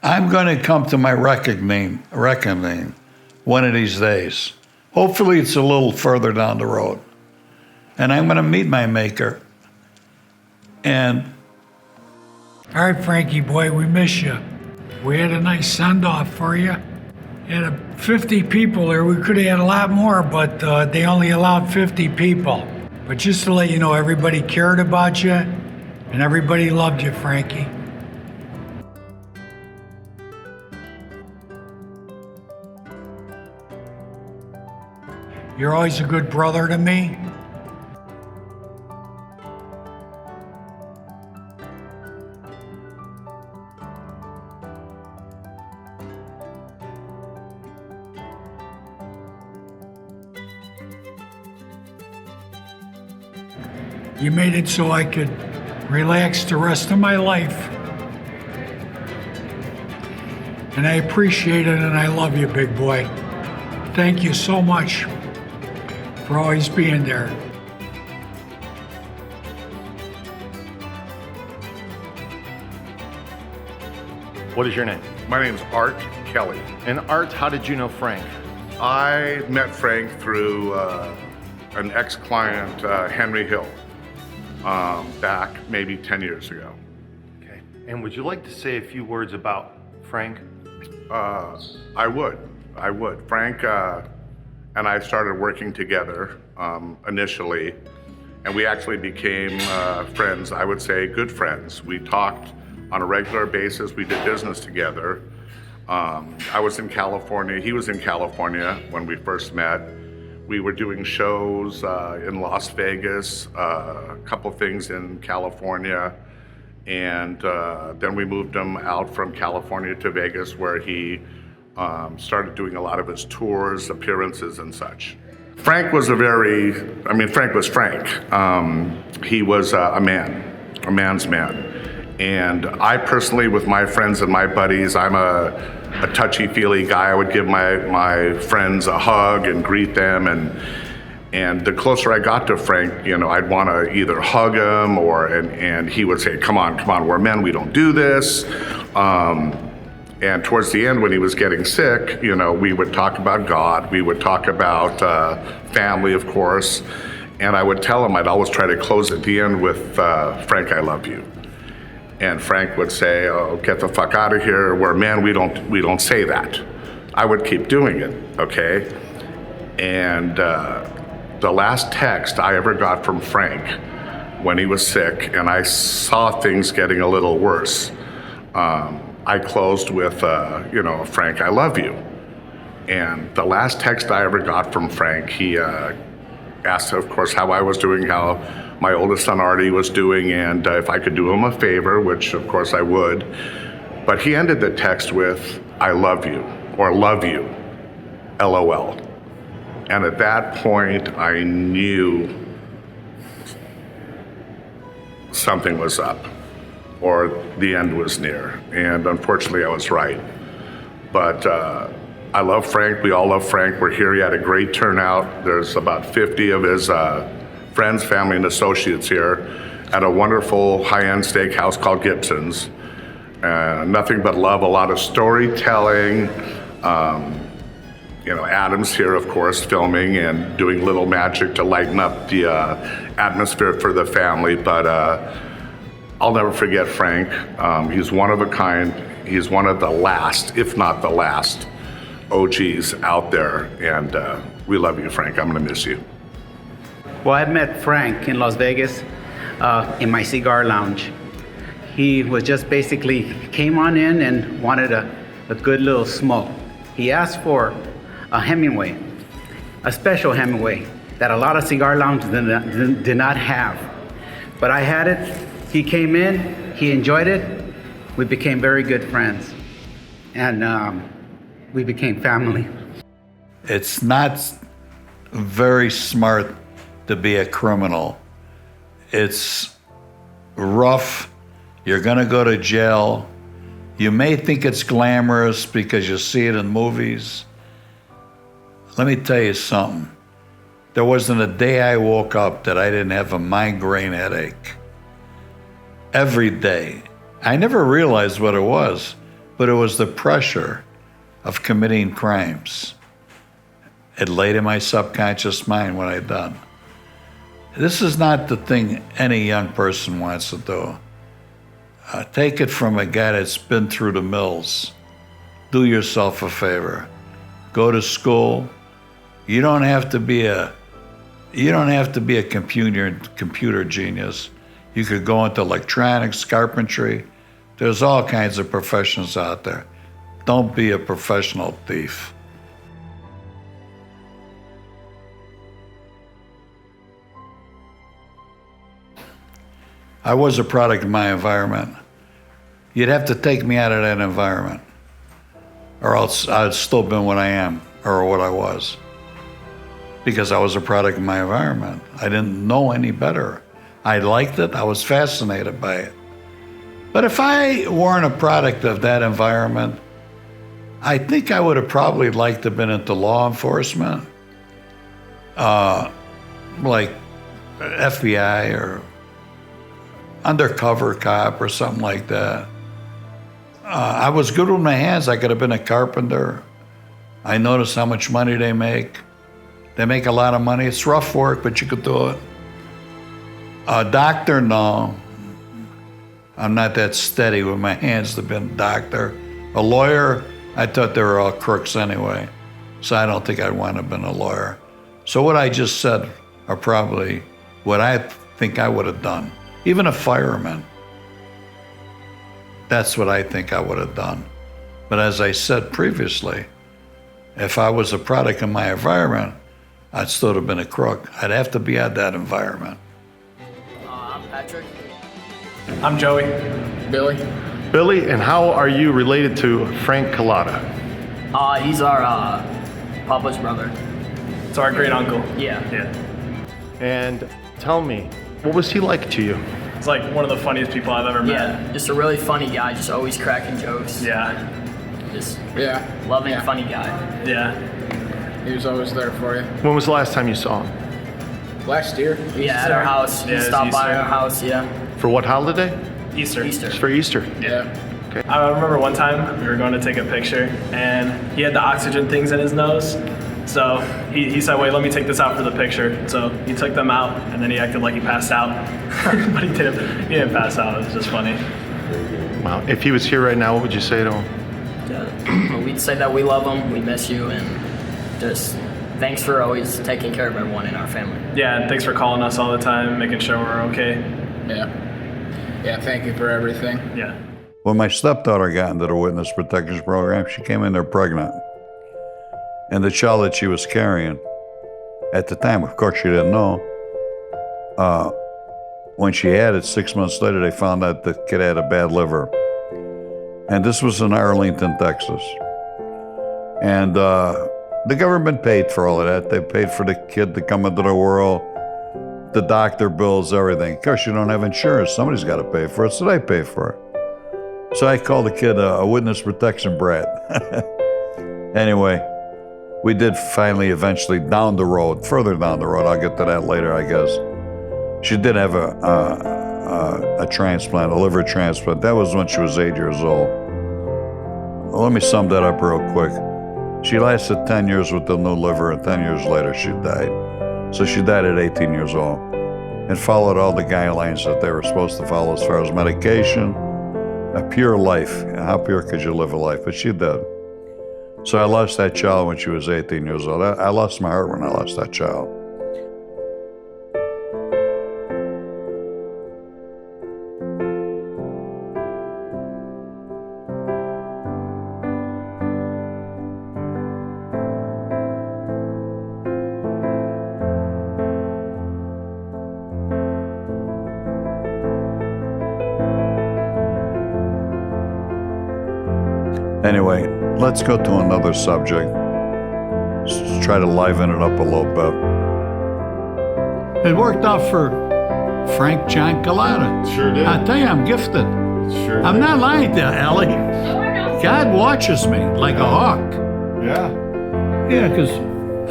I'm going to come to my reckoning one of these days. Hopefully it's a little further down the road. And I'm going to meet my maker. And all right, Frankie boy, we miss you. We had a nice send-off for you. Had 50 people there. We could have had a lot more, but they only allowed 50 people. But just to let you know, everybody cared about you, and everybody loved you, Frankie. You're always a good brother to me. You made it so I could relax the rest of my life. And I appreciate it, and I love you, big boy. Thank you so much for always being there. What is your name? My name's Art Kelly. And Art, how did you know Frank? I met Frank through an ex-client, Henry Hill, back maybe 10 years ago. Okay. And would you like to say a few words about Frank? I would. Frank and I started working together initially, and we actually became friends, I would say good friends. We talked on a regular basis. We did business together. I was in California, he was in California when we first met. We were doing shows in Las Vegas, a couple things in California, and then we moved him out from California to Vegas, where he started doing a lot of his tours, appearances, and such. Frank was Frank was Frank. He was a man's man. And I personally, with my friends and my buddies, I'm a touchy-feely guy. I would give my friends a hug and greet them, and the closer I got to Frank, I'd want to either hug him and he would say, come on, we're men, we don't do this. And towards the end, when he was getting sick, we would talk about God, we would talk about family, of course, and I would tell him, I'd always try to close at the end with, Frank, I love you. And Frank would say, oh, get the fuck out of here, we're men, we don't say that. I would keep doing it, okay? And the last text I ever got from Frank when he was sick, and I saw things getting a little worse, I closed with, Frank, I love you. And the last text I ever got from Frank, he asked, of course, how I was doing, how my oldest son Artie was doing, and if I could do him a favor, which of course I would. But he ended the text with, I love you, or love you, LOL. And at that point, I knew something was up, or the end was near. And unfortunately, I was right. But I love Frank, we all love Frank. We're here, he had a great turnout. There's about 50 of his friends, family, and associates here at a wonderful high-end steakhouse called Gibson's. Nothing but love, a lot of storytelling. Adam's here, of course, filming and doing little magic to lighten up the atmosphere for the family. But I'll never forget Frank. He's one of a kind. He's one of the last, if not the last, OGs out there. And we love you, Frank. I'm gonna miss you. Well, I met Frank in Las Vegas in my cigar lounge. He was just basically came on in and wanted a good little smoke. He asked for a Hemingway, a special Hemingway that a lot of cigar lounges did not have. But I had it, he came in, he enjoyed it, we became very good friends. And we became family. it's not very smart to be a criminal. It's rough. You're gonna go to jail. You may think it's glamorous because you see it in movies. Let me tell you something. There wasn't a day I woke up that I didn't have a migraine headache. Every day. I never realized what it was, but it was the pressure of committing crimes. It laid in my subconscious mind what I'd done. This is not the thing any young person wants to do. Take it from a guy that's been through the mills. Do yourself a favor. Go to school. You don't have to be a computer genius. You could go into electronics, carpentry. There's all kinds of professions out there. Don't be a professional thief. I was a product of my environment. You'd have to take me out of that environment, or else I'd still been what I am, or what I was. Because I was a product of my environment. I didn't know any better. I liked it, I was fascinated by it. But if I weren't a product of that environment, I think I would have probably liked to have been into law enforcement, like FBI or undercover cop or something like that. I was good with my hands. I could have been a carpenter. I noticed how much money they make. They make a lot of money. It's rough work, but you could do it. A doctor, no. I'm not that steady with my hands to be a doctor. A lawyer, I thought they were all crooks anyway, so I don't think I'd want to have been a lawyer. So what I just said are probably what I think I would have done. Even a fireman. That's what I think I would have done. But as I said previously, if I was a product of my environment, I'd still have been a crook. I'd have to be at that environment. I'm Patrick. I'm Joey. Billy. Billy, and how are you related to Frank Cullotta? He's our Papa's brother. It's our great uncle. Yeah. And tell me, what was he like to you? It's like one of the funniest people I've ever met. Yeah, just a really funny guy, just always cracking jokes. Yeah. Just loving, funny guy. Yeah. He was always there for you. When was the last time you saw him? Last year? Yeah, at our house. Yeah, He stopped by Easter. our house, yeah. For what holiday? Easter. It's for Easter. Yeah. I remember one time we were going to take a picture and he had the oxygen things in his nose. So he said, wait, let me take this out for the picture. So he took them out and then he acted like he passed out. But he didn't pass out. It was just funny. Wow. If he was here right now, what would you say to him? We'd say that we love him, we miss you, and just thanks for always taking care of everyone in our family. Yeah, and thanks for calling us all the time, making sure we're okay. Yeah. Yeah, thank you for everything. Yeah. When my stepdaughter got into the witness protection program, she came in there pregnant. And the child that she was carrying, at the time, of course, she didn't know. When she had it, 6 months later, they found out the kid had a bad liver. And this was in Arlington, Texas. And the government paid for all of that. They paid for the kid to come into the world, the doctor bills, everything. Of course, you don't have insurance. Somebody's got to pay for it, so they pay for it. So I called the kid a witness protection brat. Anyway, we did finally, eventually, down the road, further down the road, I'll get to that later, I guess. She did have a transplant, a liver transplant. That was when she was 8 years old. Well, let me sum that up real quick. She lasted 10 years with the new liver, and 10 years later she died. So she died at 18 years old and followed all the guidelines that they were supposed to follow as far as medication, a pure life. How pure could you live a life? But she did. So I lost that child when she was 18 years old. I lost my heart when I lost that child. Anyway, let's go to another subject. Let's try to liven it up a little bit. It worked out for Frank John Cullotta. Sure did. I tell you, I'm gifted. Sure. I'm not lying to you, Ellie. God watches me like a hawk. Yeah. Yeah, because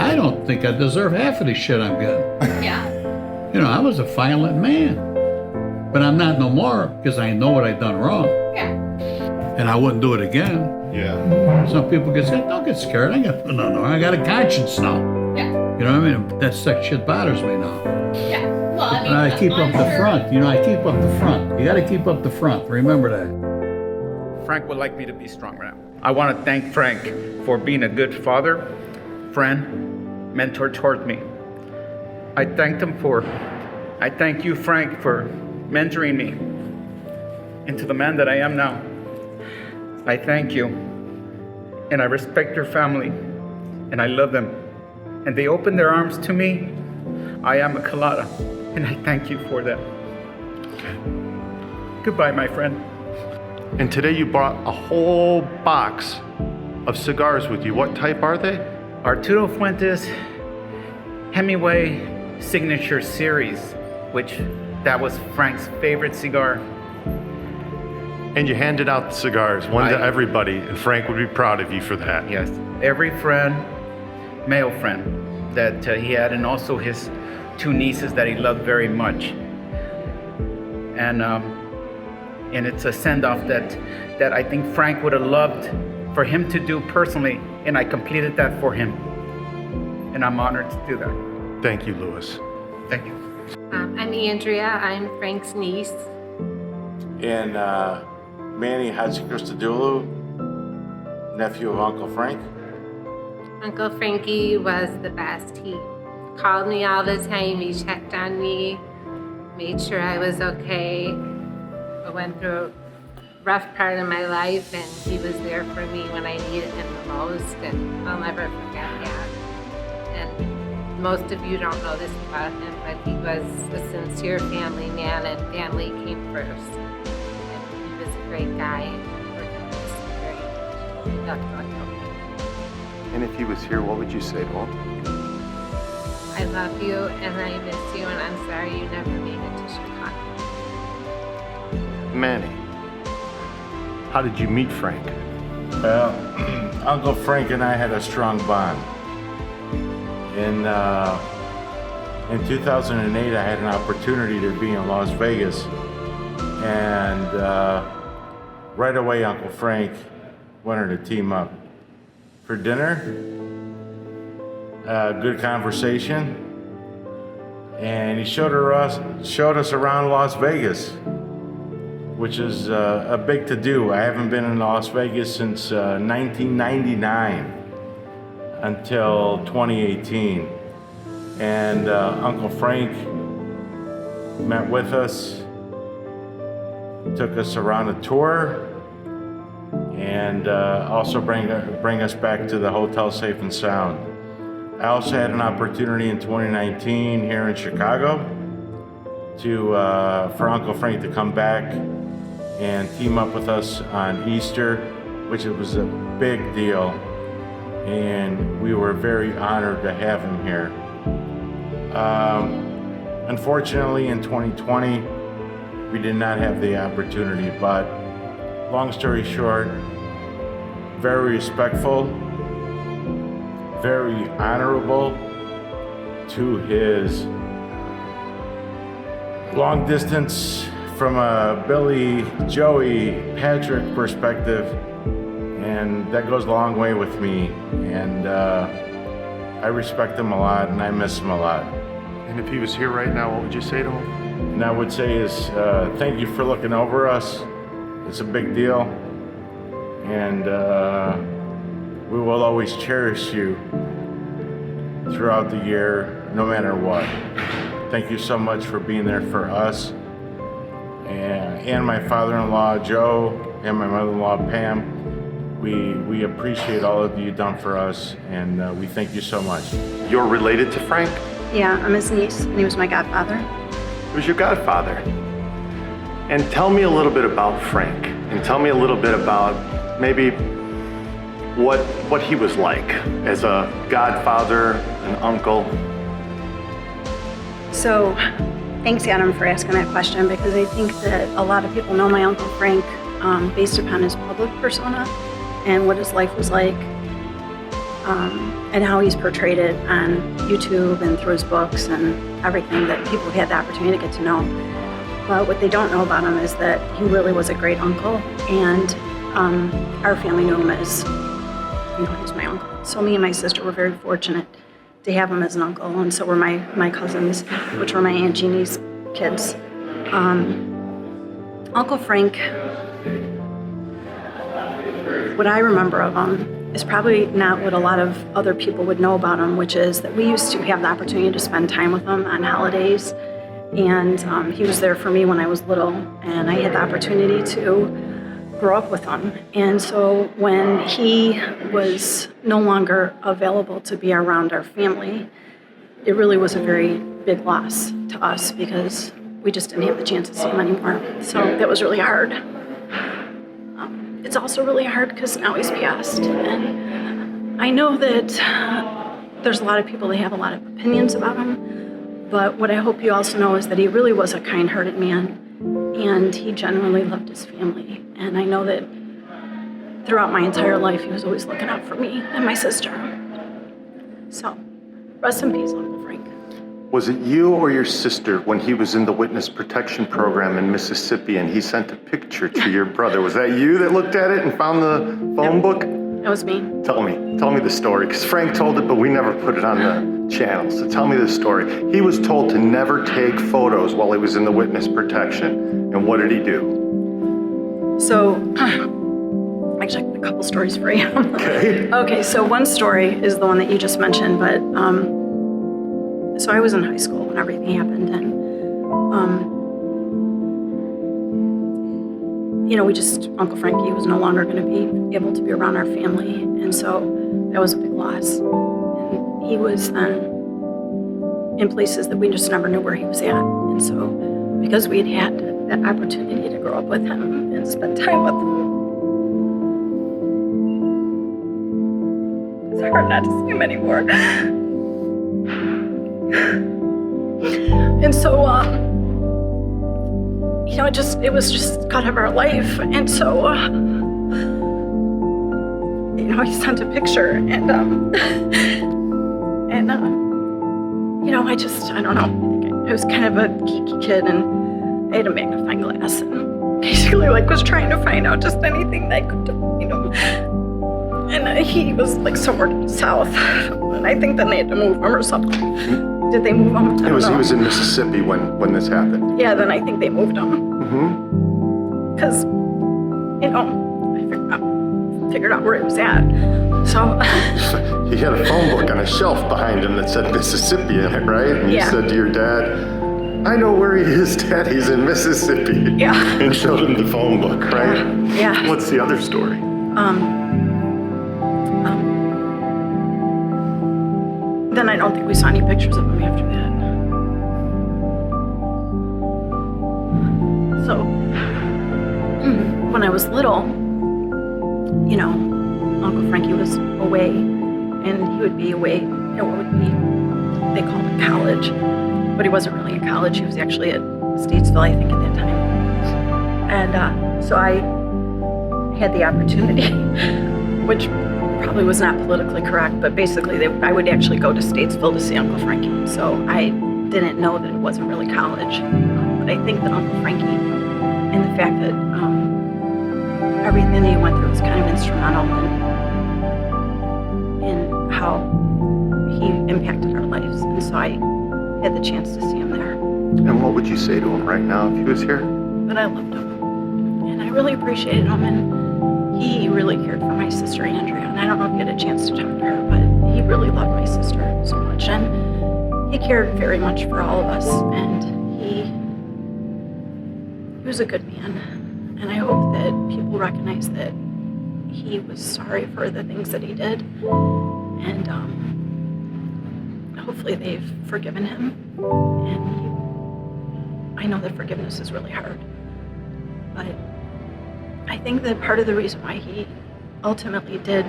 I don't think I deserve half of the shit I'm getting. Yeah. You know, I was a violent man. But I'm not no more because I know what I've done wrong. Yeah. and I wouldn't do it again. Yeah. Some people get said, don't get scared. No, I got a conscience now. Yeah. You know what I mean? That shit bothers me now. Yeah. Well, I mean, And I keep up the sure- front. You know, I keep up the front. You got to keep up the front. Remember that. Frank would like me to be strong right now. I want to thank Frank for being a good father, friend, mentor towards me. I thank you, Frank, for mentoring me into the man that I am now. I thank you, and I respect your family, and I love them. And they opened their arms to me. I am a Cullotta, and I thank you for that. Goodbye, my friend. And today you brought a whole box of cigars with you. What type are they? Arturo Fuentes Hemingway Signature Series, which that was Frank's favorite cigar. And you handed out the cigars, one to I- everybody, and Frank would be proud of you for that. Yes, every friend, male friend that he had, and also his two nieces that he loved very much. And it's a send-off that I think Frank would have loved for him to do personally, and I completed that for him. And I'm honored to do that. Thank you, Louis. Thank you. I'm Andrea. I'm Frank's niece. And Manny Hadjikristodulu, nephew of Uncle Frank. Uncle Frankie was the best. He called me all the time. He checked on me, made sure I was okay. I went through a rough part of my life, and he was there for me when I needed him the most, and I'll never forget that. And most of you don't know this about him, but he was a sincere family man, and family came first. And he was a great guy, and he worked with us very much. He loved going home. And if he was here, what would you say to him? I love you, and I miss you, and I'm sorry you never made it to Chicago. Manny, how did you meet Frank? Well, Uncle Frank and I had a strong bond. In 2008, I had an opportunity to be in Las Vegas, and right away, Uncle Frank wanted to team up for dinner. Good conversation, and he showed us around Las Vegas, which is a big to do. I haven't been in Las Vegas since 1999 until 2018. And Uncle Frank met with us, took us around a tour, and also bring us back to the hotel safe and sound. I also had an opportunity in 2019 here in Chicago for Uncle Frank to come back and team up with us on Easter, which it was a big deal, and we were very honored to have him here. Unfortunately, in 2020, we did not have the opportunity, but long story short, very respectful, very honorable to his long distance from a Billy, Joey, Patrick perspective, and that goes a long way with me, and I respect him a lot, and I miss him a lot. And if he was here right now, what would you say to him? And I would say is, thank you for looking over us. It's a big deal, and we will always cherish you throughout the year, no matter what. Thank you so much for being there for us, and my father-in-law, Joe, and my mother-in-law, Pam. We appreciate all of you done for us, and we thank you so much. You're related to Frank? Yeah, I'm his niece, and he was my godfather. He was your godfather. And tell me a little bit about Frank, and tell me a little bit about maybe what he was like as a godfather, an uncle. So, thanks, Adam, for asking that question, because I think that a lot of people know my Uncle Frank based upon his public persona and what his life was like, and how he's portrayed it on YouTube and through his books and everything that people have had the opportunity to get to know. But what they don't know about him is that he really was a great uncle, and our family knew him as, he was my uncle. So me and my sister were very fortunate to have him as an uncle, and so were my cousins, which were my Aunt Jeannie's kids. Uncle Frank, what I remember of him is probably not what a lot of other people would know about him, which is that we used to have the opportunity to spend time with him on holidays, and he was there for me when I was little, and I had the opportunity to grow up with him. And so when he was no longer available to be around our family, it really was a very big loss to us because we just didn't have the chance to see him anymore. So that was really hard. It's also really hard because now he's passed. And I know that there's a lot of people that have a lot of opinions about him, but what I hope you also know is that he really was a kind-hearted man, and he genuinely loved his family. And I know that throughout my entire life, he was always looking out for me and my sister. So, rest in peace, Uncle Frank. Was it you or your sister when he was in the witness protection program in Mississippi and he sent a picture to your brother? Was that you that looked at it and found the phone book? That was me. Tell me the story, because Frank told it, but we never put it on the channel. So tell me the story. He was told to never take photos while he was in the witness protection. And what did he do? So, actually, I have a couple stories for you. Okay. Okay, so one story is the one that you just mentioned, but so I was in high school when everything happened, and Uncle Frankie was no longer going to be able to be around our family, and so that was a big loss. And he was then in places that we just never knew where he was at, and so because we had that opportunity to grow up with him and spend time with him, it's hard not to see him anymore. And so, it was just kind of our life. And so, he sent a picture, and I don't know. I was kind of a geeky kid, and I had a magnifying glass, and basically, was trying to find out just anything that I could do, And he was somewhere to the south, and I think then they had to move him or something. Did they move him? He was in Mississippi when this happened. Yeah, then I think they moved him. Because, I figured out where he was at. So. He had a phone book on a shelf behind him that said Mississippi in it, right? And you said to your dad, I know where he is, Dad. He's in Mississippi. Yeah. And showed him the phone book, right? Yeah. What's the other story? Then I don't think we saw any pictures of him after that. So, when I was little, Uncle Frankie was away, and he would be away at what they called it college, but he wasn't really in college. He was actually at Statesville, I think, at that time. And so I had the opportunity, which probably was not politically correct, but basically I would actually go to Statesville to see Uncle Frankie. So I didn't know that it wasn't really college. But I think that Uncle Frankie and the fact that everything that he went through was kind of instrumental in how he impacted our lives. And so I had the chance to see him there. And what would you say to him right now if he was here? That I loved him. And I really appreciated him. And he really cared for my sister, Andrea. And I don't know if you had a chance to talk to her, but he really loved my sister so much. And he cared very much for all of us. And he was a good man. And I hope that people recognize that he was sorry for the things that he did. And hopefully they've forgiven him. And I know that forgiveness is really hard. But I think that part of the reason why he ultimately did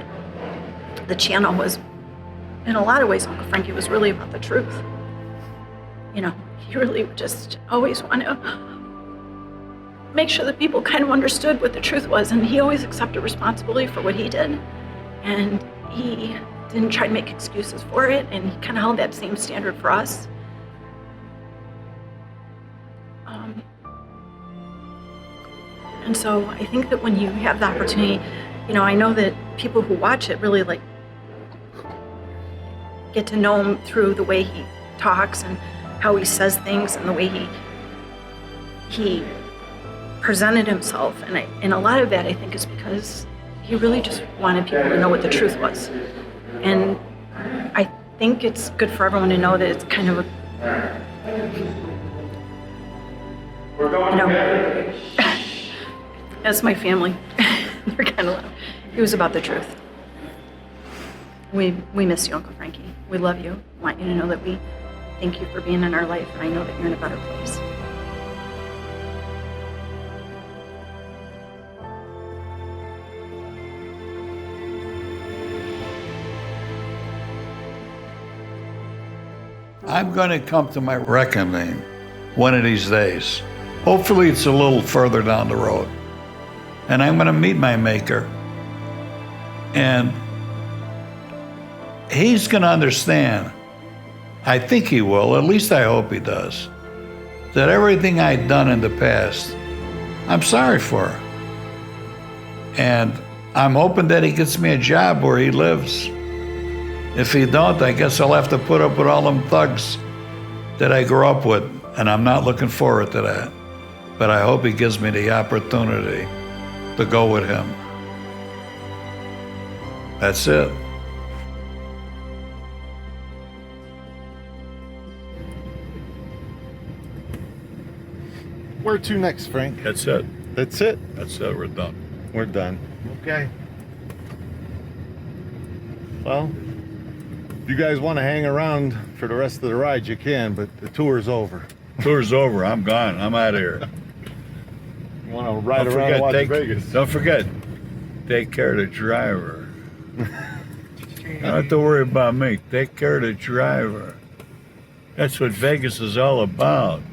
the channel was, in a lot of ways, Uncle Frankie was really about the truth. He really would just always want to make sure that people kind of understood what the truth was, and he always accepted responsibility for what he did. And he didn't try to make excuses for it, and he kind of held that same standard for us. And so I think that when you have the opportunity, I know that people who watch it really like get to know him through the way he talks and how he says things and the way he presented himself. And a lot of that I think is because he really just wanted people to know what the truth was. And I think it's good for everyone to know that it's kind of that's my family. They're kind of loud. It was about the truth. We miss you, Uncle Frankie. We love you. Want you to know that we thank you for being in our life, and I know that you're in a better place. I'm going to come to my reckoning one of these days. Hopefully it's a little further down the road. And I'm going to meet my maker. And he's going to understand, I think he will, at least I hope he does, that everything I'd done in the past, I'm sorry for. And I'm hoping that he gets me a job where he lives. If he don't, I guess I'll have to put up with all them thugs that I grew up with, and I'm not looking forward to that. But I hope he gives me the opportunity to go with him. That's it. Where to next, Frank? That's it. That's it? That's it. We're done. We're done. Okay. Well, if you guys want to hang around for the rest of the ride, you can, but the tour's over. Tour's over. I'm gone. I'm out of here. You want to ride around and watch Vegas? Don't forget, take care of the driver. You don't have to worry about me. Take care of the driver. That's what Vegas is all about.